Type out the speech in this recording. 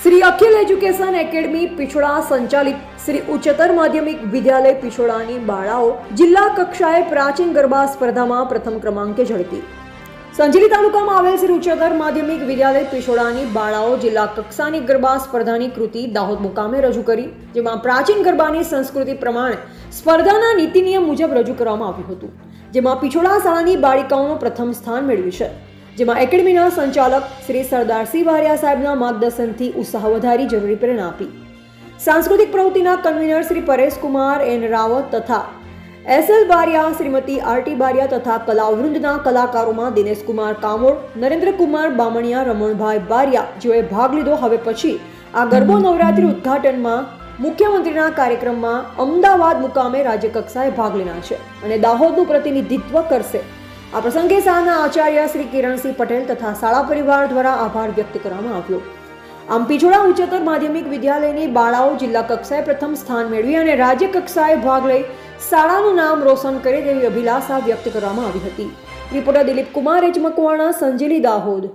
श्री अखिल education academy पिछोड़ा संचालित श्री उच्चतर माध्यमिक विद्यालय पिछोड़ानी बाळाओ जिल्ला कक्षाए प्राचीन गरबा स्पर्धामां प्रथम क्रमांके झळकी। संजेली तालुकामां आवेल श्री उच्चतर माध्यमिक विद्यालय पिछोड़ानी बाळाओ जिल्ला कक्षानी गरबा स्पर्धानी कृति दाहोद मुकामे रजू करी, जेमां प्राचीन गरबानी संस्कृति प्रमाणे स्पर्धाना नीति नियम मुजब रजू करवामां આવ્યું હતું, જેમાં पिछोड़ा શાળાની બાળિકાઓનું પ્રથમ સ્થાન મેળવ્યું છે। જેમાં એકેડમીના સંચાલક શ્રી સરદારસિંહ બારિયા સાહેબના માર્ગદર્શનથી ઉત્સાહ વધારી જરૂરી પ્રેરણા આપી। સાંસ્કૃતિક પ્રવૃત્તિના કન્વીનર શ્રી પરેશ કુમાર એન રાવત તથા એસએલ બારિયા, શ્રીમતી આરટી બારિયા તથા કલાવૃંદના કલાકારોમાં દિનેશ કુમાર કામોડ, નરેન્દ્ર કુમાર બામણિયા, રમણભાઈ બારિયા જેઓએ ભાગ લીધો। હવે પછી આ ગરબો નવરાત્રી ઉદ્ઘાટનમાં મુખ્યમંત્રીના કાર્યક્રમમાં અમદાવાદ મુકામે રાજ્ય કક્ષાએ ભાગ લેનાર છે અને દાહોદનું પ્રતિનિધિત્વ કરશે। આ પ્રસંગે શાળાના આચાર્ય શ્રી કિરણસિંહ પટેલ તથા શાળા પરિવાર દ્વારા આભાર વ્યક્ત કરવામાં આવ્યો। આમ पिछोड़ा उच्चतर माध्यमिक विद्यालयની બાળાઓ જિલ્લા કક્ષાએ પ્રથમ સ્થાન મેળવી અને રાજ્ય કક્ષાએ ભાગ લઈ શાળાનું નામ રોશન કરે તેવી અભિલાષા વ્યક્ત કરવામાં આવી હતી। Reporter Dilip Kumar H Makwana, Sanjeli, Dahod.